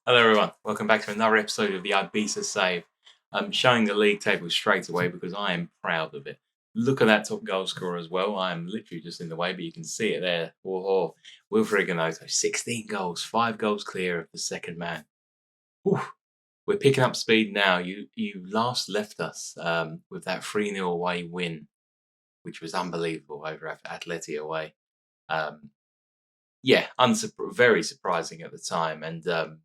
Hello everyone, welcome back to another episode of the Ibiza Save. I'm showing the league table straight away because I am proud of it. Look at that top goal scorer as well. I am literally just in the way, but you can see it there. Whoa, Wilfred Ganoto, 16 goals, 5 goals clear of the second man. Whew. We're picking up speed now. You last left us with that 3-0 away win, which was unbelievable over Atleti away. Yeah, very surprising at the time. And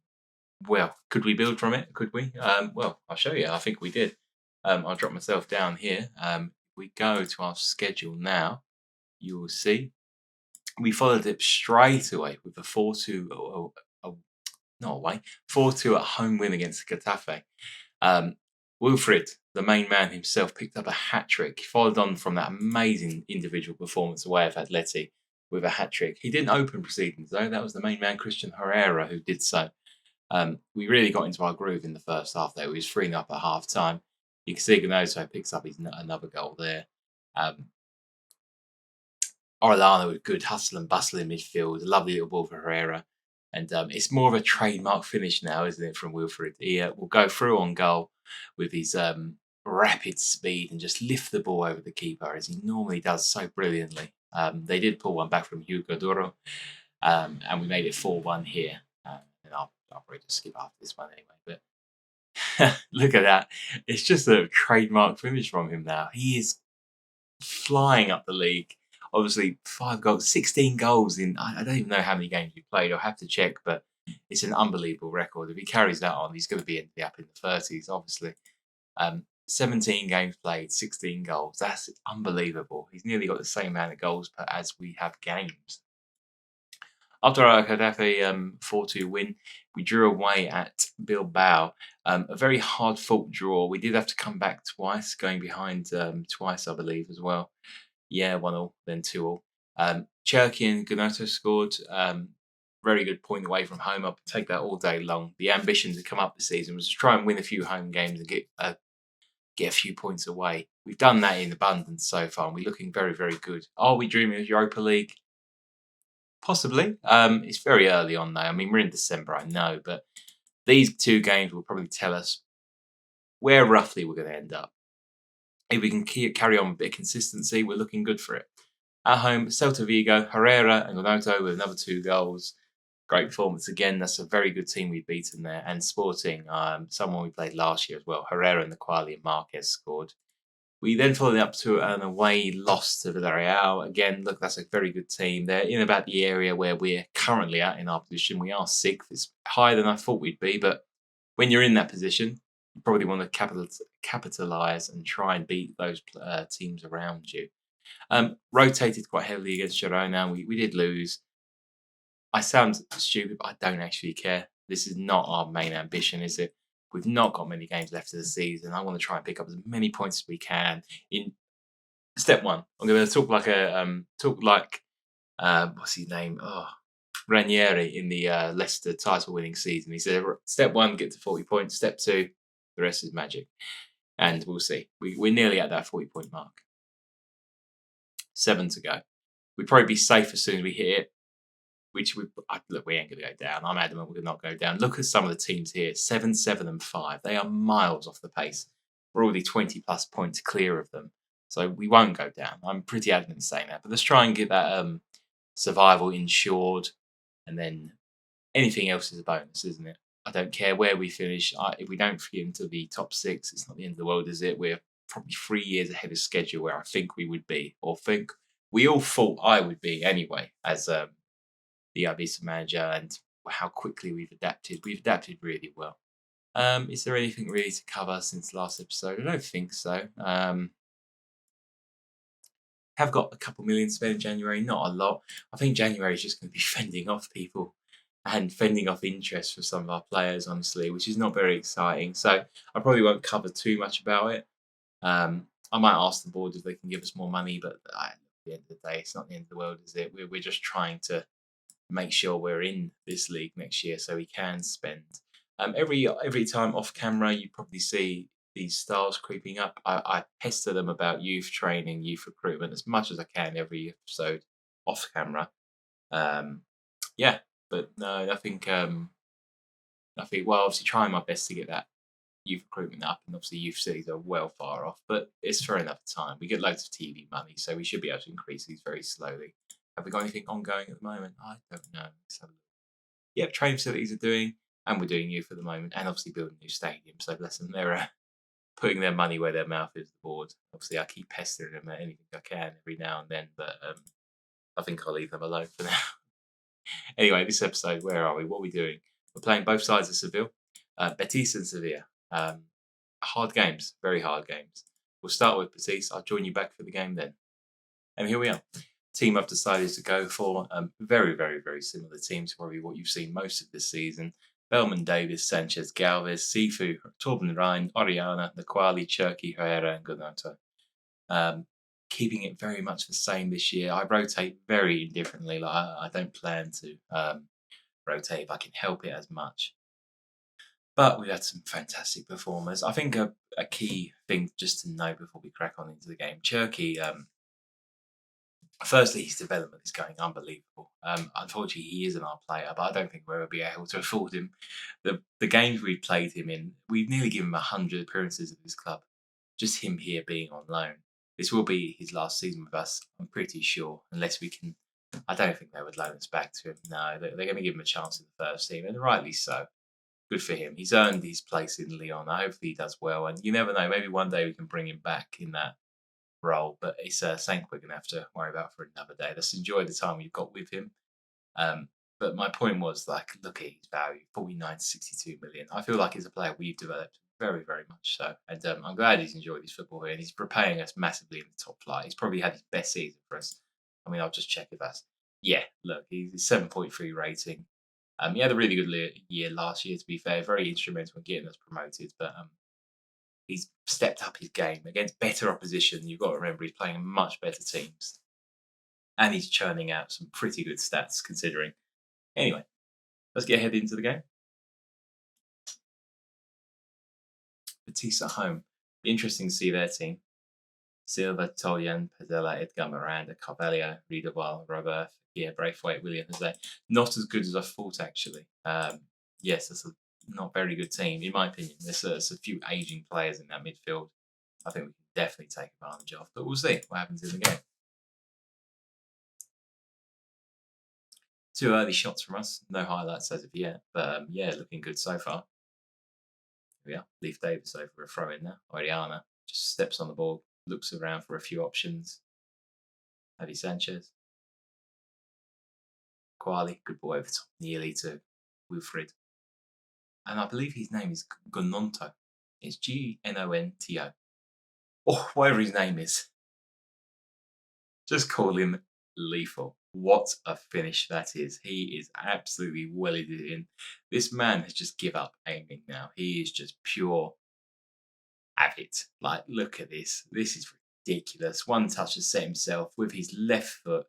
well, could we build from it? Could we? Well, I'll show you. I think we did. I'll drop myself down here. If we go to our schedule now, you will see we followed it straight away with a 4-2, not away, 4-2 at home win against Getafe. Wilfred, the main man himself, picked up a hat-trick. He followed on from that amazing individual performance away of Atleti with a hat-trick. He didn't open proceedings, though. That was the main man, Christian Herrera, who did so. We really got into our groove in the first half there. We was 3-0 up at half time. You can see Ganoso picks up another goal there. Orellana with good hustle and bustle in midfield. A lovely little ball for Herrera. And it's more of a trademark finish now, isn't it, from Wilfred? He will go through on goal with his rapid speed and just lift the ball over the keeper, as he normally does so brilliantly. They did pull one back from Hugo Duro, and we made it 4-1 here. And I'll probably just skip after this one anyway. But look at that. It's just a trademark finish from him now. He is flying up the league. Obviously, 5 goals, 16 goals in, I don't even know how many games he played. I'll have to check, but it's an unbelievable record. If he carries that on, he's going to be up in the 30s, obviously. 17 games played, 16 goals. That's unbelievable. He's nearly got the same amount of goals as we have games. After our Getafe 4-2 win, we drew away at Bilbao. A very hard-fought draw. We did have to come back twice, going behind twice, I believe, as well. Yeah, 1-1, then 2-2. Cherki and Ganoto scored. Very good point away from home. I'll take that all day long. The ambition to come up this season was to try and win a few home games and get a few points away. We've done that in abundance so far, and we're looking very, very good. Are we dreaming of Europa League? Possibly. It's very early on, though. I mean, we're in December, I know, but these 2 games will probably tell us where roughly we're going to end up. If we can carry on with a bit of consistency, we're looking good for it. At home, Celta Vigo, Herrera and Ganoto with another 2 goals. Great performance again. That's a very good team we've beaten there. And Sporting, someone we played last year as well. Herrera and the Quali and Marquez scored. We then followed up to an away loss to Villarreal. Again, look, that's a very good team. They're in about the area where we're currently at in our position. We are 6th. It's higher than I thought we'd be, but when you're in that position, you probably want to capitalise and try and beat those teams around you. Rotated quite heavily against Girona. We did lose. I sound stupid, but I don't actually care. This is not our main ambition, is it? We've not got many games left of the season. I want to try and pick up as many points as we can. In step 1, I'm going to talk like what's his name? Ranieri in the Leicester title-winning season. He said, step 1, get to 40 points. Step 2, the rest is magic. And we'll see. We're nearly at that 40-point mark. 7 to go. We'd probably be safe as soon as we hit it. Look, we ain't going to go down. I'm adamant we're not go down. Look at some of the teams here. 7, 7 and 5. They are miles off the pace. We're already 20-plus points clear of them. So we won't go down. I'm pretty adamant in saying that. But let's try and get that survival insured. And then anything else is a bonus, isn't it? I don't care where we finish. If we don't get into the top 6, it's not the end of the world, is it? We're probably 3 years ahead of schedule where I think we would be, or think we all thought I would be anyway, as the Ibiza manager, and how quickly we've adapted. We've adapted really well. Is there anything really to cover since last episode? I don't think so. Have got a couple million spent in January, not a lot. I think January is just going to be fending off people and fending off interest for some of our players, honestly, which is not very exciting. So I probably won't cover too much about it. I might ask the board if they can give us more money, but at the end of the day, it's not the end of the world, is it? We're just trying to make sure we're in this league next year so we can spend. Every time off camera, you probably see these stars creeping up. I pester them about youth training, youth recruitment as much as I can every episode off camera. Yeah, but no, nothing I think, well, obviously trying my best to get that youth recruitment up, and obviously youth cities are well far off, but it's fair enough time. We get loads of TV money, so we should be able to increase these very slowly. Have we got anything ongoing at the moment? I don't know. Let's have a look. Yep, training facilities are doing, and we're doing youth at the moment, and obviously building new stadiums. So bless them, they're putting their money where their mouth is. The board. Obviously, I keep pestering them at anything I can every now and then, but I think I'll leave them alone for now. Anyway, this episode, where are we? What are we doing? We're playing both sides of Seville, Betis and Sevilla. Hard games, very hard games. We'll start with Betis. I'll join you back for the game then. And here we are. Team I've decided to go for. Very, very, very similar team to probably what you've seen most of this season. Bellman, Davis, Sanchez, Galvez, Sifu, Torben Rhein, Oriana, Naquali, Cherky, Herrera, and Gonato. Keeping it very much the same this year. I rotate very indifferently. Like I don't plan to rotate if I can help it as much. But we've had some fantastic performers. I think a key thing just to know before we crack on into the game, Cherky, firstly, his development is going unbelievable. Unfortunately, he isn't our player, but I don't think we'll ever be able to afford him. The games we've played him in, we've nearly given him 100 appearances at this club. Just him here being on loan. This will be his last season with us, I'm pretty sure, unless we can. I don't think they would loan us back to him. No, they're going to give him a chance in the first team, and rightly so. Good for him. He's earned his place in Lyon. Hopefully he does well, and you never know. Maybe one day we can bring him back in that role, but it's something we're going to have to worry about for another day. Let's enjoy the time we've got with him. But my point was, like, look at his value, 49 to 62 million. I feel like he's a player we've developed very, very much so. And I'm glad he's enjoyed his football here, and he's repaying us massively in the top flight. He's probably had his best season for us. I mean, I'll just check if that's... Yeah, look, he's 7.3 rating. He had a really good year last year, to be fair. Very instrumental in getting us promoted. But he's stepped up his game against better opposition. You've got to remember he's playing much better teams. And he's churning out some pretty good stats, considering. Anyway, let's get head into the game. Betis at home. Be interesting to see their team. Silva, Tolian, Padella, Edgar, Miranda, Carvalho, Riedewald, Robert, Braithwaite, William Jose. Not as good as I thought, actually. Yes, that's a not very good team, in my opinion. There's a few aging players in that midfield I think we can definitely take advantage of. But we'll see what happens in the game. 2 early shots from us. No highlights as of yet. But yeah, looking good so far. Here we are. Leaf Davis over a throw in there. Oriana just steps on the ball, looks around for a few options. Javi Sanchez. Quali, good ball over top, nearly to Wilfred. And I believe his name is Gononto. It's Gnonto. Or whatever his name is. Just call him lethal. What a finish that is. He is absolutely welded in. This man has just give up aiming now. He is just pure have it. Like, look at this. This is ridiculous. One touch to set himself with his left foot.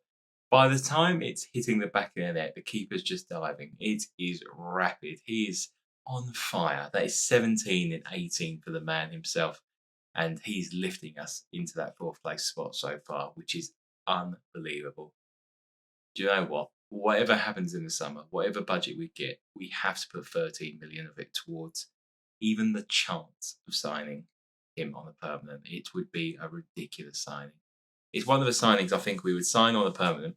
By the time it's hitting the back of the net, the keeper's just diving. It is rapid. He is on fire. That is 17 and 18 for the man himself. And he's lifting us into that 4th place spot so far, which is unbelievable. Do you know what? Whatever happens in the summer, whatever budget we get, we have to put 13 million of it towards even the chance of signing him on a permanent. It would be a ridiculous signing. It's one of the signings I think we would sign on a permanent,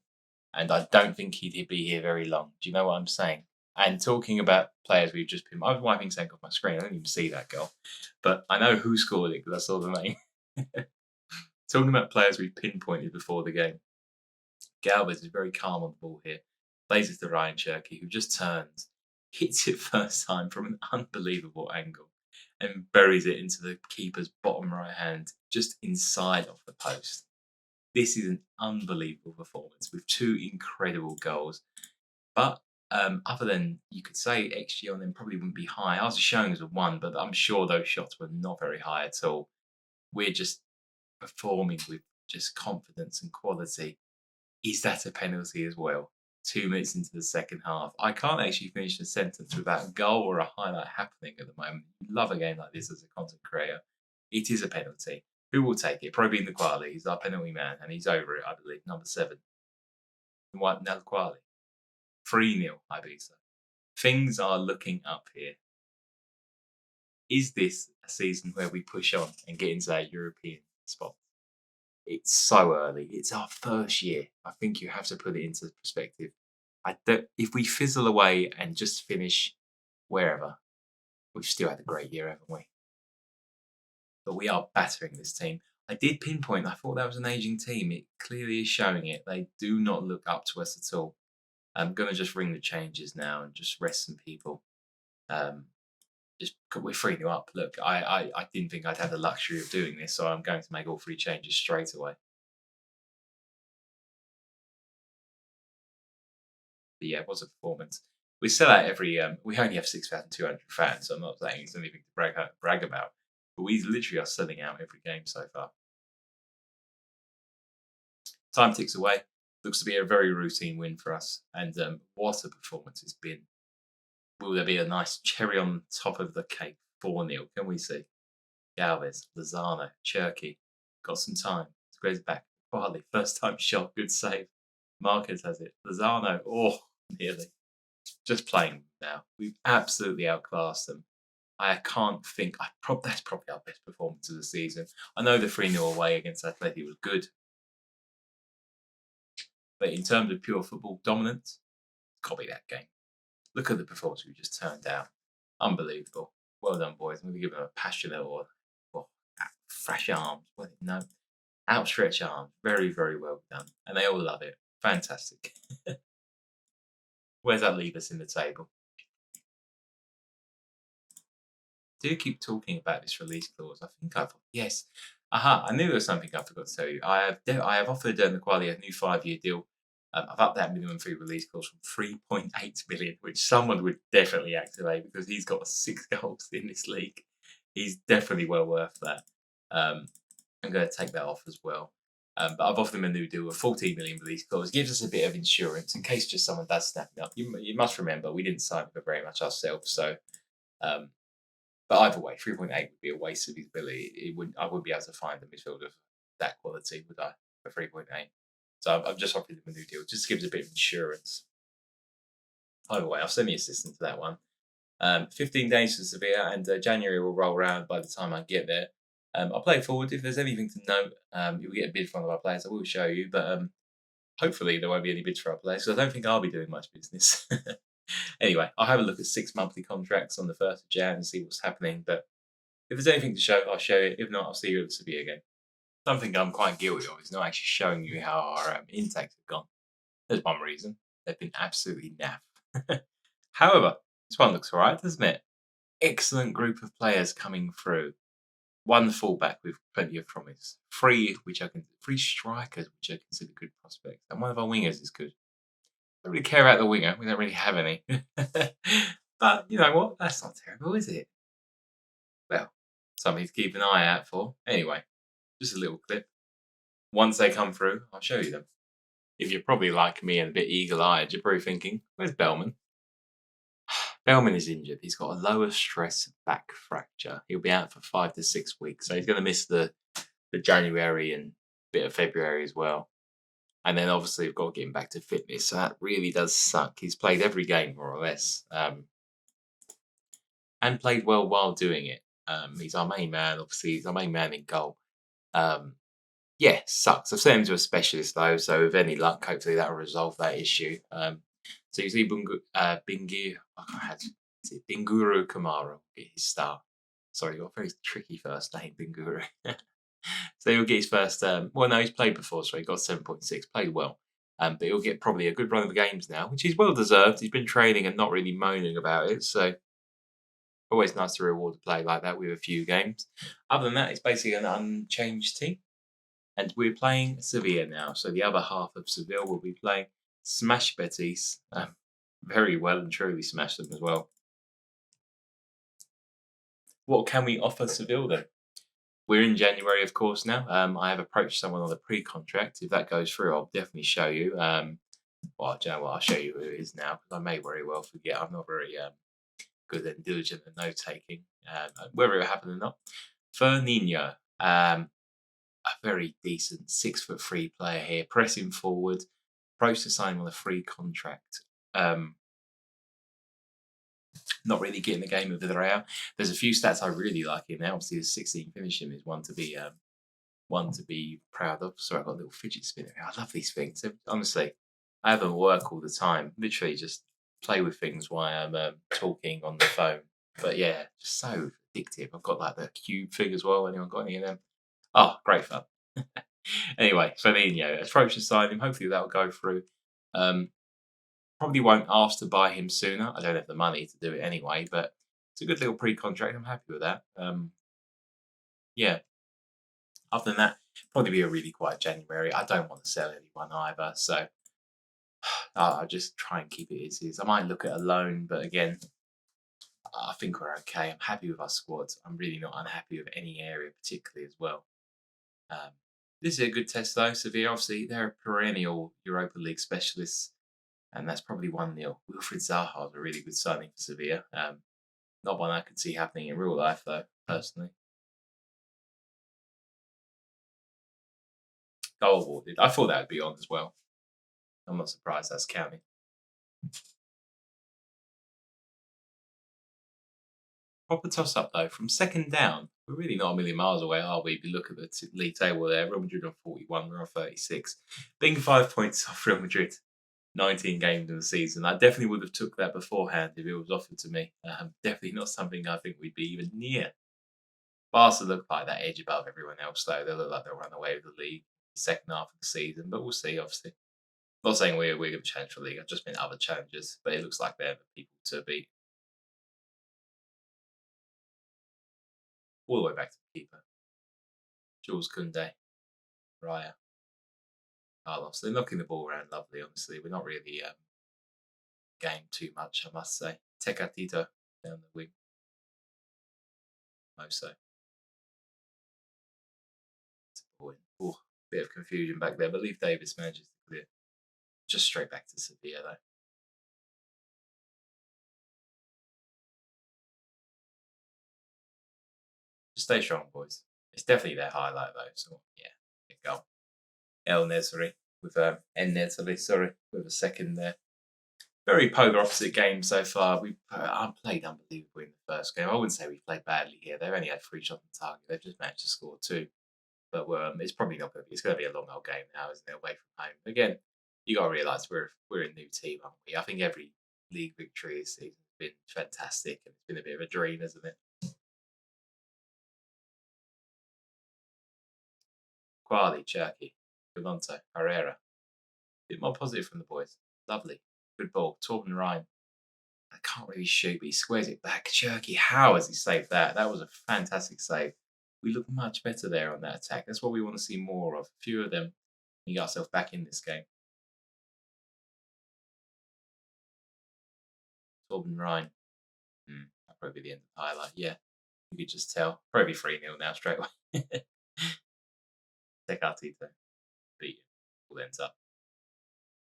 and I don't think he'd be here very long. Do you know what I'm saying? And talking about players we've just been... I was wiping something off my screen. I didn't even see that goal. But I know who scored it because I saw the name. Talking about players we've pinpointed before the game. Galvez is very calm on the ball here. Plays it to Ryan Cherky, who just turns, hits it first time from an unbelievable angle, and buries it into the keeper's bottom right hand, just inside of the post. This is an unbelievable performance with 2 incredible goals. But other than, you could say XG on them probably wouldn't be high. Ours is showing as a 1, but I'm sure those shots were not very high at all. We're just performing with just confidence and quality. Is that a penalty as well? 2 minutes into the second half. I can't actually finish the sentence without a goal or a highlight happening at the moment. You love a game like this as a content creator. It is a penalty. Who will take it? Probably Naquali. He's our penalty man, and he's over it, I believe. Number 7. What? Naquali. 3-0, Ibiza. Things are looking up here. Is this a season where we push on and get into that European spot? It's so early. It's our first year. I think you have to put it into perspective. If we fizzle away and just finish wherever, we've still had a great year, haven't we? But we are battering this team. I did pinpoint. I thought that was an aging team. It clearly is showing it. They do not look up to us at all. I'm gonna just ring the changes now and just rest some people. Um, we're 3-0 up. Look, I didn't think I'd have the luxury of doing this, so I'm going to make all 3 changes straight away. But yeah, it was a performance. We sell out every. We only have 6,200 fans, so I'm not saying it's anything to brag about. But we literally are selling out every game so far. Time ticks away. Looks to be a very routine win for us, and what a performance it's been. Will there be a nice cherry on top of the cake? 4-0. Can we see? Galvez, Lozano, Cherky. Got some time. Squares back. Barley, first time shot. Good save. Marquez has it. Lozano. Oh, nearly. Just playing now. We've absolutely outclassed them. I can't think. That's probably our best performance of the season. I know the 3-0 away against Atleti was good. But in terms of pure football dominance, copy that game. Look at the performance we just turned down. Unbelievable. Well done, boys. I'm going to give them a passionate or fresh arms. No, outstretched arms. Very, very well done. And they all love it. Fantastic. Where's that leave us in the table? Do you keep talking about this release clause? I think yes. Aha, I knew there was something I forgot to tell you. I have offered the Quali a new 5-year deal. I've upped that minimum fee release clause from 3.8 million, which someone would definitely activate because he's got 6 goals in this league. He's definitely well worth that. I'm going to take that off as well. But I've offered him a new deal of 14 million release clause. Gives us a bit of insurance in case just someone does snap it up. You must remember we didn't sign for very much ourselves, so. But either way, 3.8 would be a waste of his ability. I wouldn't be able to find a midfielder of that quality, would I, for 3.8? So I've just offered him a new deal, just to give us a bit of insurance. Either way, I'll send the assistant to that one. 15 days for Sevilla, and January will roll around by the time I get there. I'll play it forward. If there's anything to note, you'll get a bid from one of our players. I will show you, but hopefully there won't be any bids for our players, because I don't think I'll be doing much business. Anyway, I'll have a look at 6 monthly contracts on the 1st of Jan and see what's happening. But if there's anything to show, I'll show it. If not, I'll see you at the Sevilla game. Something I'm quite guilty of is not actually showing you how our intakes have gone. There's one reason. They've been absolutely naff. However, this one looks all right, doesn't it? Excellent group of players coming through. 1 fullback with plenty of promise. 3 strikers, which I consider good prospects. And one of our wingers is good. Don't really care about the winger. We don't really have any. But you know what? That's not terrible, is it? Well, something to keep an eye out for. Anyway, just a little clip. Once they come through, I'll show you them. If you're probably like me and a bit eagle-eyed, you're probably thinking, where's Bellman? Bellman is injured. He's got a lower stress back fracture. He'll be out for 5 to 6 weeks. So he's going to miss the January and bit of February as well. And then obviously we've got to get him back to fitness. So that really does suck. He's played every game more or less. And played well while doing it. He's our main man. Obviously, he's our main man in goal. Yeah, sucks. I've sent him to a specialist though. So with any luck, hopefully that will resolve that issue. So you see Binguru Kamara get his start. Sorry, you've got a very tricky first name, Binguru. So he'll get his first. He's played before, so he got 7.6. Played well, but he'll get probably a good run of games now, which is well deserved. He's been training and not really moaning about it, so always nice to reward a play like that with a few games. Other than that, it's basically an unchanged team, and we're playing Sevilla now. So the other half of Seville will be playing Smash Betis. Very well and truly smashed them as well. What can we offer Seville then? We're in January, of course, now. I have approached someone on a pre-contract. If that goes through, I'll definitely show you. Do you know what? I'll show you who it is now, because I may very well forget. I'm not very good and diligent at note-taking, whether it happened or not. Fernino, a very decent 6'3" player here, pressing forward, approached to sign him on a free contract. Not really getting the game of Villarreal. There's a few stats I really like in there. Obviously, the 16 finishing is one to be proud of. Sorry, I've got a little fidget spinner. I love these things. Honestly, I have them at work all the time. Literally, just play with things while I'm talking on the phone. But yeah, just so addictive. I've got like the cube thing as well. Anyone got any of them? Oh, great fun. Anyway, Fabinho, approach to sign him. Hopefully that'll go through. Um, Probably won't ask to buy him sooner. I don't have the money to do it anyway, but it's a good little pre-contract. I'm happy with that. Yeah. Other than that, probably be a really quiet January. I don't want to sell anyone either, so I'll just try and keep it as is. I might look at a loan, but again, I think we're okay. I'm happy with our squad. I'm really not unhappy with any area particularly as well. Um, this is a good test though. Sevilla, obviously, they're a perennial Europa League specialists, and that's probably 1-0. Wilfried Zaha is a really good signing for Sevilla. Not one I could see happening in real life though, personally. Goal awarded. I thought that would be on as well. I'm not surprised that's counting. Proper toss up though. From second down, we're really not a million miles away, are we? If you look at the league table there, Real Madrid on 41, we're on 36. Being 5 points off Real Madrid, 19 games in the season. I definitely would have took that beforehand if it was offered to me. Definitely not something I think we'd be even near. Barca look like that edge above everyone else though. They look like they'll run away with the league second half of the season, but we'll see. Obviously, not saying we're going to challenge for the league. I've just been other challenges, but it looks like they're the people to beat all the way back to the keeper. Jules Koundé, Raya, Carlos. They're knocking the ball around lovely, honestly. We're not really game too much, I must say. Tecatito down the wing, Moso. Oh, bit of confusion back there, but Leaf Davis manages to clear. Just straight back to Sevilla, though. Just stay strong, boys. It's definitely their highlight, though. So, yeah, good goal. El Nesri with En Nesri, sorry, with a second there. Very polar opposite game so far. We played unbelievably in the first game. I wouldn't say we played badly here. They've only had 3 shots on target. They've just managed to score 2. But it's probably not going to be. It's going to be a long old game now, isn't it? Away from home. Again, you got to realise we're a new team, aren't we? I think every league victory this season has been fantastic, and it's been a bit of a dream, hasn't it? Quali, Cherky, Galante, Herrera. Bit more positive from the boys. Lovely, good ball. Torben Ryan. I can't really shoot, but he squares it back. Cherky, how has he saved that? That was a fantastic save. We look much better there on that attack. That's what we want to see more of. A few of them. You got yourself back in this game. Torben Ryan. That'll probably be the end of the highlight. Yeah, you could just tell. Probably 3-0 now straight away. Take our Tito. Beat him. All ends up.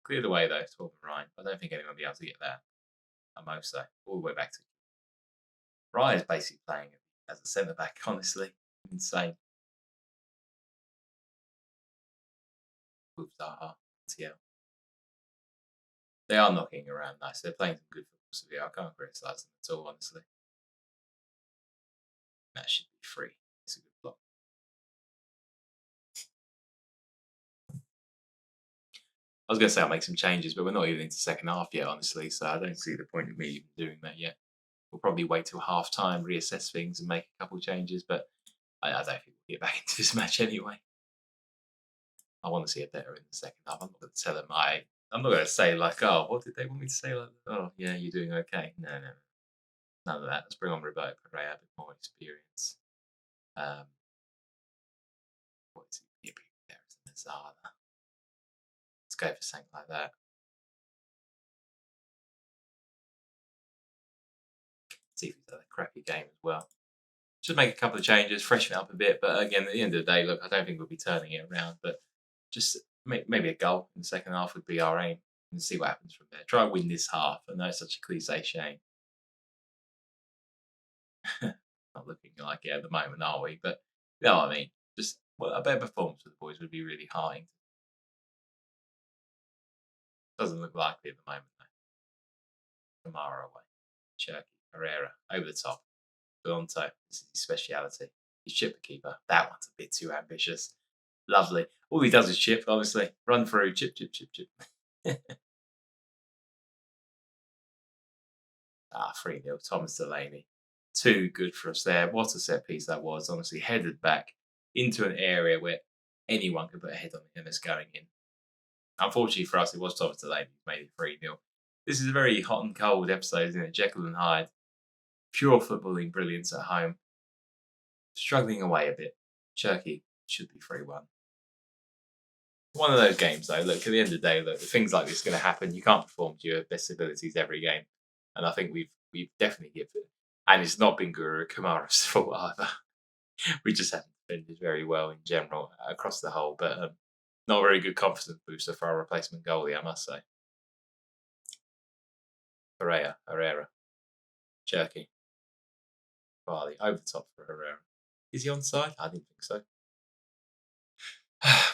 Cleared away though, Torben Ryan. I don't think anyone will be able to get that. Amoso. All the way back to Ryan is basically playing as a centre back, honestly. Insane. With Zaha. TL. They are knocking around nice. They're playing some good football, so yeah, I can't criticise them at all, honestly. That should be free. It's a good block. I was going to say I'll make some changes, but we're not even into second half yet, honestly, so I don't see the point of me even doing that yet. We'll probably wait till half time, reassess things, and make a couple changes, but I don't think we'll get back into this match anyway. I want to see it better in the second half. I'm not going to tell them I'm not going to say, like, oh, what did they want me to say? Like, oh, yeah, you're doing okay. No. None of that. Let's bring on Roberto Pereira, a bit more experience. What is it? There is Mazada. Let's go for something like that. See if he's had a crappy game as well. Just make a couple of changes, freshen it up a bit. But again, at the end of the day, look, I don't think we'll be turning it around. But just maybe a goal in the second half would be our aim and see what happens from there. Try and win this half. I know it's such a cliche shame. Not looking like it at the moment, are we? But you know what I mean? Just a better performance for the boys would be really heartening. Doesn't look likely at the moment, though. Tomorrow away. Cherky, Herrera, over the top. Galante, this is his speciality. His chip keeper. That one's a bit too ambitious. Lovely. All he does is chip, honestly. Run through, chip, chip, chip, chip. 3-0. Thomas Delaney. Too good for us there. What a set piece that was. Honestly, headed back into an area where anyone could put a head on it and it's going in. Unfortunately for us, it was Thomas Delaney who made it 3-0. This is a very hot and cold episode, isn't it? Jekyll and Hyde. Pure footballing brilliance at home. Struggling away a bit. Cherky should be 3-1. One of those games, though. Look, at the end of the day, look, things like this are going to happen. You can't perform to your best abilities every game, and I think we've definitely given it. And it's not been Guru Kamara's fault either. We just haven't defended very well in general across the whole, but not a very good confidence booster for our replacement goalie, I must say. Herrera, Cherky, Farley, over the top for Herrera. Is he onside? I didn't think so.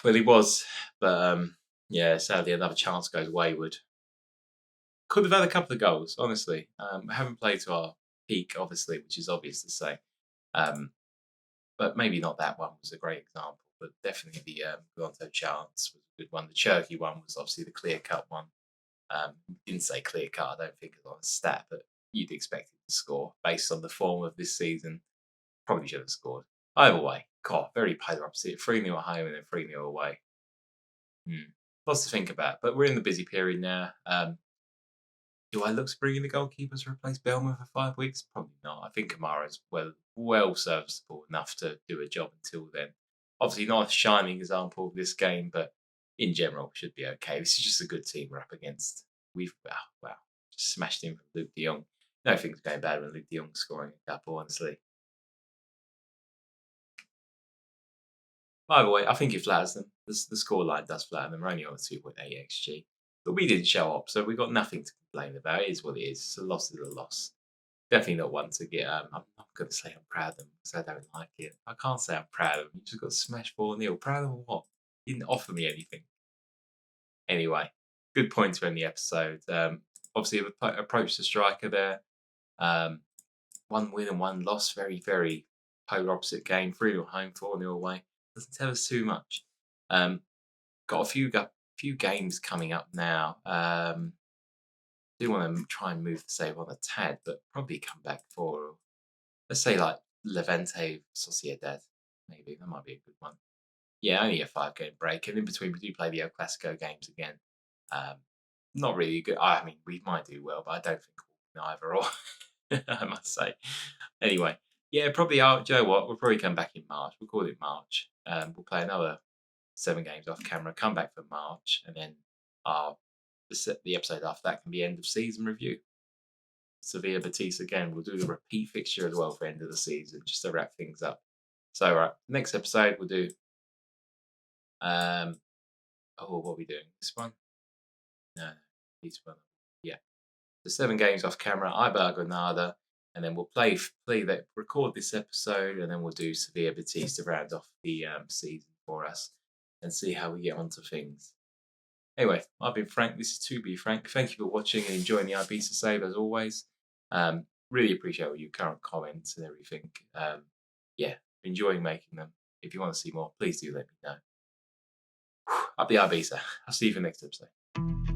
Well, he was, but yeah, sadly another chance goes wayward. Could have had a couple of goals, honestly. Haven't played to our peak, obviously, which is obvious to say. But maybe not that one was a great example, but definitely the Galante chance was a good one. The Cherky one was obviously the clear-cut one. Didn't say clear-cut, I don't think it's on a stat, but you'd expect him to score based on the form of this season. Probably should have scored. Either way, God, very polar opposite. 3-0 at home and then 3-0 away. Lots to think about, but we're in the busy period now. Do I look to bring in the goalkeeper to replace Belma for 5 weeks? Probably not. I think Kamara's well serviceable enough to do a job until then. Obviously not a shining example of this game, but in general should be okay. This is just a good team we're up against. We've just smashed in from Luke de Jong. Nothing's going bad when Luke de Jong's scoring a couple, honestly. By the way, I think it flatters them. The scoreline does flatter them. We're only on a 2.8 XG. But we didn't show up, so we've got nothing to complain about. It is what it is. It's a loss is a loss. Definitely not one to get. I'm not going to say I'm proud of them because I don't like it. I can't say I'm proud of them. You just got smashed 4-0. Proud of what? You didn't offer me anything. Anyway, good point to end the episode. Obviously, we've approached the striker there. 1 win and 1 loss. Very, very polar opposite game. 3-0 home, 4-0 away. Doesn't tell us too much. Got a few games coming up now. Do want to try and move the save on a tad, but probably come back for, let's say, like Levante Sociedad. Maybe that might be a good one. Yeah, only a 5-game break, and in between we do play the El Clasico games again. Not really good. I mean, we might do well, but I don't think we'll win either. Or I must say. Anyway, yeah, probably. Do you know what? We'll probably come back in March. We'll call it March. We'll play another 7 games off camera. Come back for March, and then the episode after that can be end of season review. Sevilla Betis again. We'll do the repeat fixture as well for end of the season, just to wrap things up. So, next episode we'll do. What are we doing? This one? No, this one. Yeah, the 7 games off camera. Ibiza Granada, and then we'll record this episode, and then we'll do Sevilla Betis to round off the season for us and see how we get onto things. Anyway, I've been Frank. This is To Be Frank. Thank you for watching and enjoying the Ibiza save as always. Really appreciate all your current comments and everything. Yeah, enjoying making them. If you want to see more, please do let me know. Up the Ibiza. I'll see you for the next episode.